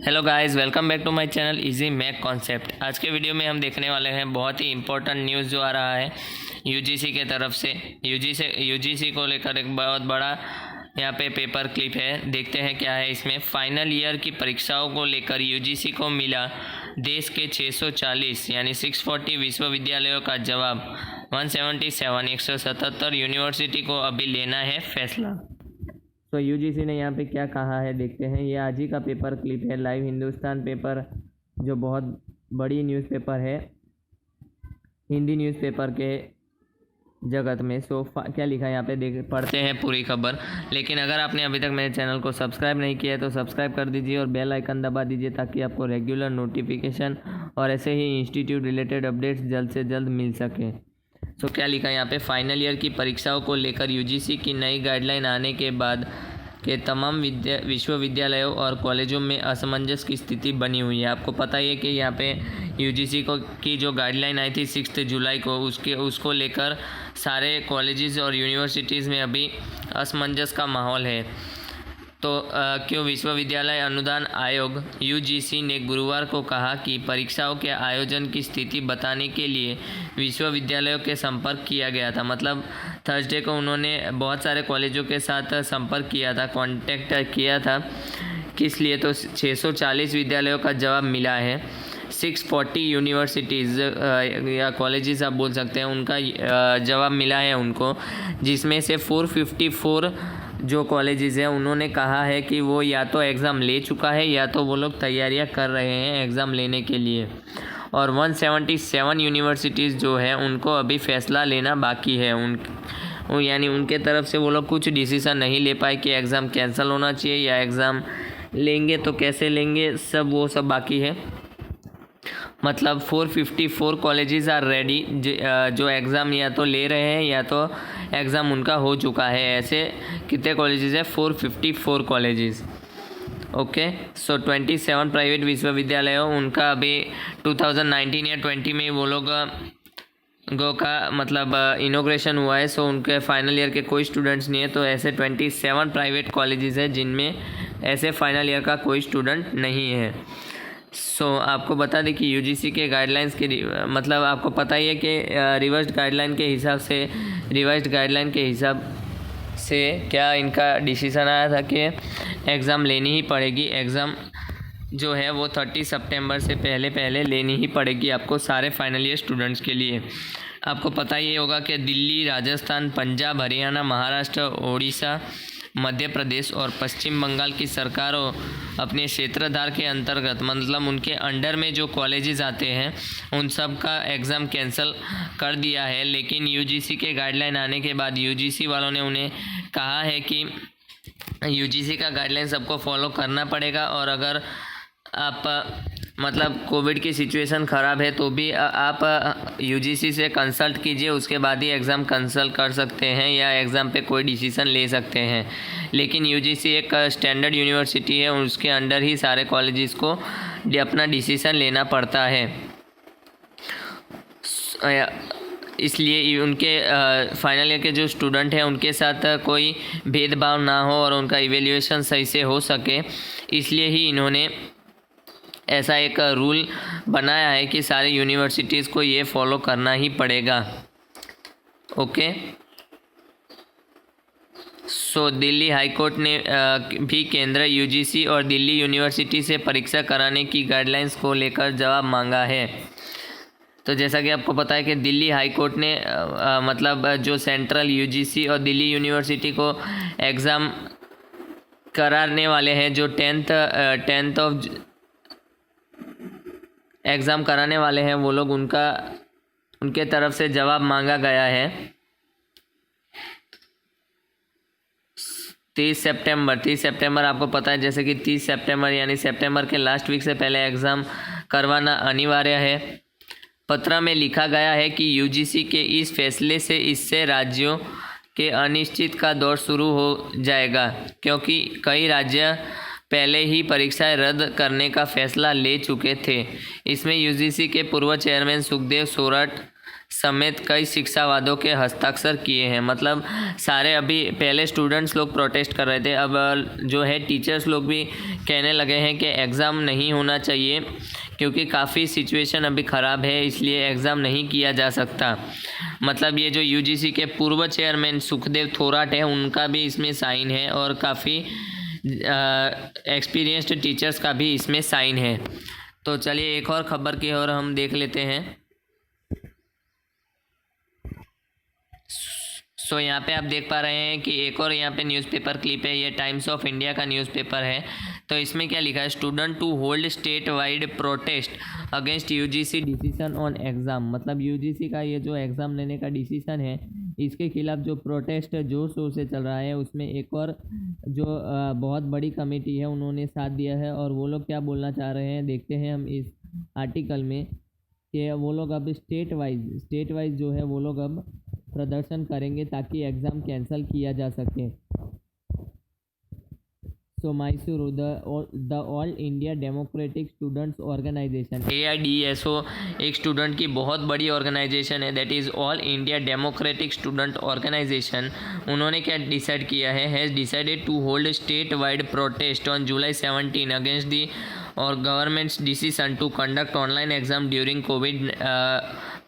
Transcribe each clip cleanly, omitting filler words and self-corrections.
Hello guys, welcome back to my channel easy mac concept. आज के video में हम देखने वाले हैं बहुत ही इंपॉर्टेंट न्यूज़ जो आ रहा है यूजीसी के तरफ से। यूजीसी को लेकर एक बहुत बड़ा यहाँ पे पेपर क्लिप है, देखते हैं क्या है इसमें। फाइनल ईयर की परीक्षाओं को लेकर यूजीसी को मिला देश के 640 यानी 640 विश्वविद्यालयों का जवाब। 177 यूनिवर्सिटी को अभी लेना है फैसला। तो यूजीसी ने यहाँ पे क्या कहा है देखते हैं। ये आज ही का पेपर क्लिप है, लाइव हिंदुस्तान पेपर जो बहुत बड़ी न्यूज़पेपर है हिंदी न्यूज़पेपर के जगत में। क्या लिखा है यहाँ पे देख पढ़ते हैं पूरी खबर। लेकिन अगर आपने अभी तक मेरे चैनल को सब्सक्राइब नहीं किया है तो सब्सक्राइब कर दीजिए और बेल आइकन दबा दीजिए ताकि आपको रेगुलर नोटिफिकेशन और ऐसे ही इंस्टीट्यूट रिलेटेड अपडेट्स जल्द से जल्द मिल सके। तो क्या लिखा है यहाँ पे, फाइनल ईयर की परीक्षाओं को लेकर यूजीसी की नई गाइडलाइन आने के बाद के तमाम विश्वविद्यालयों और कॉलेजों में असमंजस की स्थिति बनी हुई है। आपको पता ही है कि यहाँ पे यूजीसी की जो गाइडलाइन आई थी 6 जुलाई को, उसको लेकर सारे कॉलेजेस और यूनिवर्सिटीज़ में अभी असमंजस का माहौल है। तो क्यों विश्वविद्यालय अनुदान आयोग यूजीसी ने गुरुवार को कहा कि परीक्षाओं के आयोजन की स्थिति बताने के लिए विश्वविद्यालयों के संपर्क किया गया था। मतलब थर्सडे को उन्होंने बहुत सारे कॉलेजों के साथ संपर्क किया था, कांटेक्ट किया था। किस लिए? तो 640 विद्यालयों का जवाब मिला है। 640 यूनिवर्सिटीज़ या कॉलेजेस आप बोल सकते हैं, उनका जवाब मिला है उनको, जिसमें से 454 जो कॉलेजेस हैं उन्होंने कहा है कि वो या तो एग्ज़ाम ले चुका है या तो वो लोग तैयारियां कर रहे हैं एग्ज़ाम लेने के लिए। और 177 यूनिवर्सिटीज़ जो है उनको अभी फ़ैसला लेना बाकी है। यानी उनके तरफ से वो लोग कुछ डिसीज़न नहीं ले पाए कि एग्ज़ाम कैंसिल होना चाहिए या एग्ज़ाम लेंगे तो कैसे लेंगे, वो सब बाकी है। मतलब 454 कॉलेजेस आर रेडी, जो एग्ज़ाम या तो ले रहे हैं या तो एग्ज़ाम उनका हो चुका है। ऐसे कितने कॉलेजेस है? 454 कॉलेजेस। ओके, सो 27 प्राइवेट विश्वविद्यालयों उनका अभी 2019 या 20 में वो लोग का मतलब इनॉग्रेशन हुआ है। सो उनके फाइनल ईयर के कोई स्टूडेंट्स नहीं है। तो ऐसे 27 प्राइवेट कॉलेजेस है जिनमें ऐसे फाइनल ईयर का कोई स्टूडेंट नहीं है। आपको बता दें कि यूजीसी के गाइडलाइंस के मतलब आपको पता ही है कि रिवाइज्ड गाइडलाइन के हिसाब से क्या इनका डिसीज़न आया था कि एग्ज़ाम लेनी ही पड़ेगी। एग्ज़ाम जो है वो 30 सितंबर से पहले लेनी ही पड़ेगी आपको सारे फाइनल ईयर स्टूडेंट्स के लिए। आपको पता ही होगा कि दिल्ली, राजस्थान, पंजाब, हरियाणा, महाराष्ट्र, ओडिशा, मध्य प्रदेश और पश्चिम बंगाल की सरकारों अपने क्षेत्रधार के अंतर्गत मतलब उनके अंडर में जो कॉलेजेस आते हैं उन सब का एग्ज़ाम कैंसिल कर दिया है। लेकिन यूजीसी के गाइडलाइन आने के बाद यूजीसी वालों ने उन्हें कहा है कि यूजीसी का गाइडलाइन सबको फॉलो करना पड़ेगा और अगर आप मतलब कोविड की सिचुएशन ख़राब है तो भी आप यूजीसी से कंसल्ट कीजिए, उसके बाद ही एग्ज़ाम कैंसिल कर सकते हैं या एग्ज़ाम पे कोई डिसीज़न ले सकते हैं। लेकिन यूजीसी एक स्टैंडर्ड यूनिवर्सिटी है, उसके अंडर ही सारे कॉलेजेस को अपना डिसीज़न लेना पड़ता है। इसलिए उनके फाइनल ईयर के जो स्टूडेंट हैं उनके साथ कोई भेदभाव ना हो और उनका इवेल्युएशन सही से हो सके, इसलिए ही इन्होंने ऐसा एक रूल बनाया है कि सारे यूनिवर्सिटीज़ को ये फॉलो करना ही पड़ेगा। ओके, दिल्ली हाई कोर्ट ने भी केंद्र, यूजीसी और दिल्ली यूनिवर्सिटी से परीक्षा कराने की गाइडलाइंस को लेकर जवाब मांगा है। तो जैसा कि आपको पता है कि दिल्ली हाई कोर्ट ने मतलब जो सेंट्रल यूजीसी और दिल्ली यूनिवर्सिटी को एग्ज़ाम कराने वाले हैं, जो 10th ऑफ एग्ज़ाम कराने वाले हैं वो लोग, उनके तरफ से जवाब मांगा गया है। 30 सितंबर आपको पता है जैसे कि 30 सितंबर यानी सितंबर के लास्ट वीक से पहले एग्ज़ाम करवाना अनिवार्य है। पत्र में लिखा गया है कि यूजीसी के इस फैसले से इससे राज्यों के अनिश्चित का दौर शुरू हो जाएगा, क्योंकि कई राज्य पहले ही परीक्षाएं रद्द करने का फैसला ले चुके थे। इसमें यूजीसी के पूर्व चेयरमैन सुखदेव सोरठ, समेत कई शिक्षावादों के हस्ताक्षर किए हैं। मतलब सारे अभी पहले स्टूडेंट्स लोग प्रोटेस्ट कर रहे थे, अब जो है टीचर्स लोग भी कहने लगे हैं कि एग्ज़ाम नहीं होना चाहिए क्योंकि काफ़ी सिचुएशन अभी ख़राब है, इसलिए एग्ज़ाम नहीं किया जा सकता। मतलब ये जो यूजीसी के पूर्व चेयरमैन सुखदेव थोराट है, उनका भी इसमें साइन है और काफ़ी एक्सपीरियंस्ड टीचर्स का भी इसमें साइन है। तो चलिए एक और ख़बर की ओर हम देख लेते हैं। सो यहाँ पे आप देख पा रहे हैं कि एक और यहाँ पे न्यूज़पेपर क्लिप है, ये टाइम्स ऑफ इंडिया का न्यूज़पेपर है। तो इसमें क्या लिखा है, student to hold state wide protest against UGC decision on exam. मतलब यूजीसी का ये जो एग्ज़ाम लेने का डिसीजन है, इसके खिलाफ जो प्रोटेस्ट जोर शोर से चल रहा है, उसमें एक और जो बहुत बड़ी कमेटी है उन्होंने साथ दिया है। और वो लोग क्या बोलना चाह रहे हैं देखते हैं हम इस आर्टिकल में, कि वो लोग अब स्टेट वाइज जो है वो लोग अब प्रदर्शन करेंगे ताकि एग्ज़ाम कैंसिल किया जा सके। So Mysore the All India Democratic Students Organisation AIDSO एक स्टूडेंट की बहुत बड़ी ऑर्गेनाइजेशन है, that is All India Democratic Student Organisation. उन्होंने क्या डिसाइड किया है, has decided to hold state wide protest on July 17 against the और government's decision to conduct online exam during Covid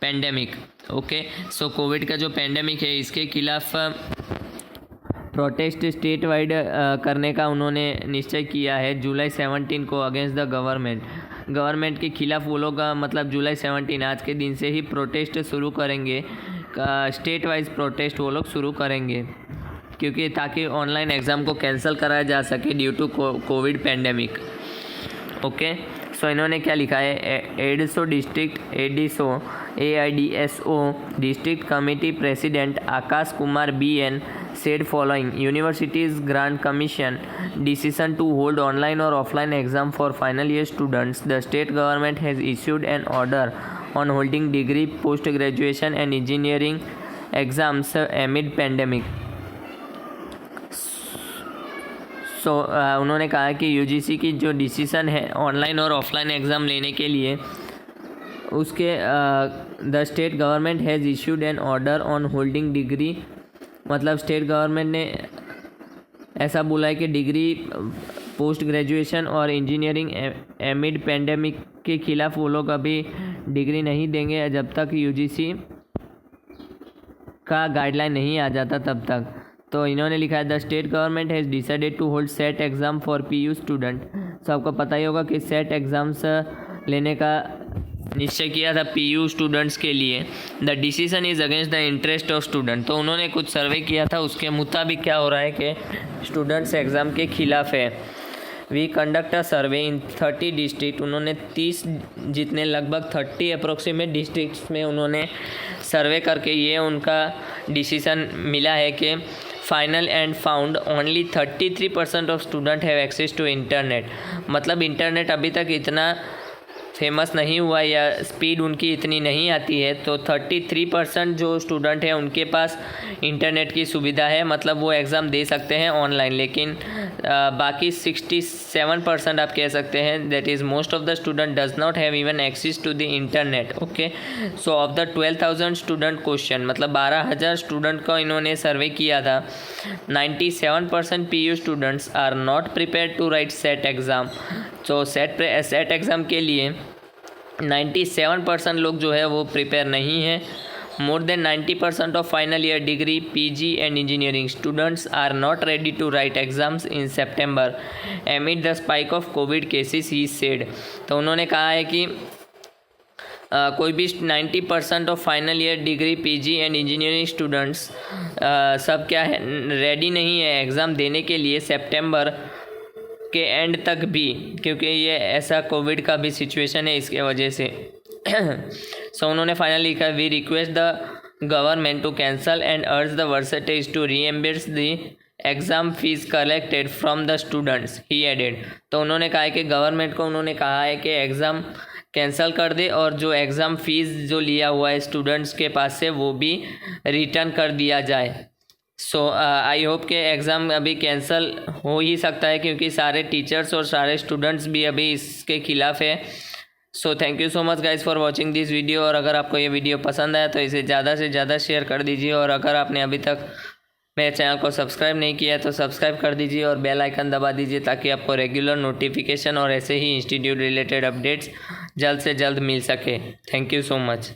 pandemic. Okay, so Covid का जो pandemic है इसके खिलाफ प्रोटेस्ट स्टेट वाइड करने का उन्होंने निश्चय किया है जुलाई 17 को अगेंस्ट द गवर्नमेंट के खिलाफ। वो लोग मतलब जुलाई 17 आज के दिन से ही प्रोटेस्ट शुरू करेंगे, स्टेट वाइज प्रोटेस्ट वो लोग शुरू करेंगे क्योंकि ताकि ऑनलाइन एग्ज़ाम को कैंसिल कराया जा सके due to Covid pandemic. Okay, so इन्होंने क्या लिखा है, AIDSO district committee president Aakash Kumar BN said following, universities grant commission decision to hold online or offline exam for final year students. The state government has issued an order on holding degree, post graduation and engineering exams amid pandemic. सो उन्होंने कहा कि UGC की जो decision है online और offline exam लेने के लिए, उसके the state government has issued N order on holding degree. मतलब स्टेट गवर्नमेंट ने ऐसा बोला है कि डिग्री, पोस्ट ग्रेजुएशन और इंजीनियरिंग एमिड पेंडेमिक के खिलाफ वो लोग अभी डिग्री नहीं देंगे जब तक यूजीसी का गाइडलाइन नहीं आ जाता तब तक। तो इन्होंने लिखा है the state government has decided to hold CET exam for PU student. So आपको पता ही होगा कि सेट एग्ज़ाम्स लेने का निश्चय किया था PU स्टूडेंट्स के लिए। The decision is against the interest of student. तो उन्होंने कुछ सर्वे किया था, उसके मुताबिक क्या हो रहा है कि स्टूडेंट्स एग्ज़ाम के खिलाफ है। We conduct a survey in 30 district. उन्होंने 30 जितने लगभग 30 अप्रोक्सीमेट डिस्ट्रिक्ट्स में उन्होंने सर्वे करके ये उनका डिसीजन मिला है कि final and found only 33% of student have access to internet. मतलब इंटरनेट अभी तक इतना फेमस नहीं हुआ या स्पीड उनकी इतनी नहीं आती है, तो 33% जो स्टूडेंट है उनके पास इंटरनेट की सुविधा है, मतलब वो एग्ज़ाम दे सकते हैं ऑनलाइन। लेकिन बाकी 67% आप कह सकते हैं, that is most of the student does not have even access to the internet. Okay, so of the 12,000 student question, मतलब 12,000 स्टूडेंट को इन्होंने सर्वे किया था, 97% PU students are not prepare to write SET exam. तो सेट एग्ज़ाम के लिए 97% लोग जो है वो प्रिपेयर नहीं है। More than 90% of final year degree, PG and engineering students are not ready to write exams in September amid the spike of covid cases he said. तो उन्होंने कहा है कि कोई भी 90% of final year degree, PG and engineering students सब क्या है, रेडी नहीं है एग्ज़ाम देने के लिए सेप्टेम्बर के एंड तक भी, क्योंकि ये ऐसा कोविड का भी सिचुएशन है, इसके वजह से। सो उन्होंने फाइनली लिखा, we request the government to cancel and urge the varsities to reimburse the exam fees collected from the students, he added. तो उन्होंने कहा है कि गवर्नमेंट को उन्होंने कहा है कि एग्ज़ाम कैंसिल कर दे और जो एग्ज़ाम फ़ीस जो लिया हुआ है स्टूडेंट्स के पास से वो भी रिटर्न कर दिया जाए। सो आई होप कि एग्ज़ाम अभी कैंसिल हो ही सकता है, क्योंकि सारे टीचर्स और सारे स्टूडेंट्स भी अभी इसके खिलाफ़ है। So thank you so much guys for watching this video. और अगर आपको ये वीडियो पसंद आया तो इसे ज़्यादा से ज़्यादा शेयर कर दीजिए। और अगर आपने अभी तक मेरे चैनल को सब्सक्राइब नहीं किया है तो सब्सक्राइब कर दीजिए और बेल आइकन दबा दीजिए ताकि आपको रेगुलर नोटिफिकेशन और ऐसे ही इंस्टीट्यूट रिलेटेड अपडेट्स जल्द से जल्द मिल सके। Thank you so much.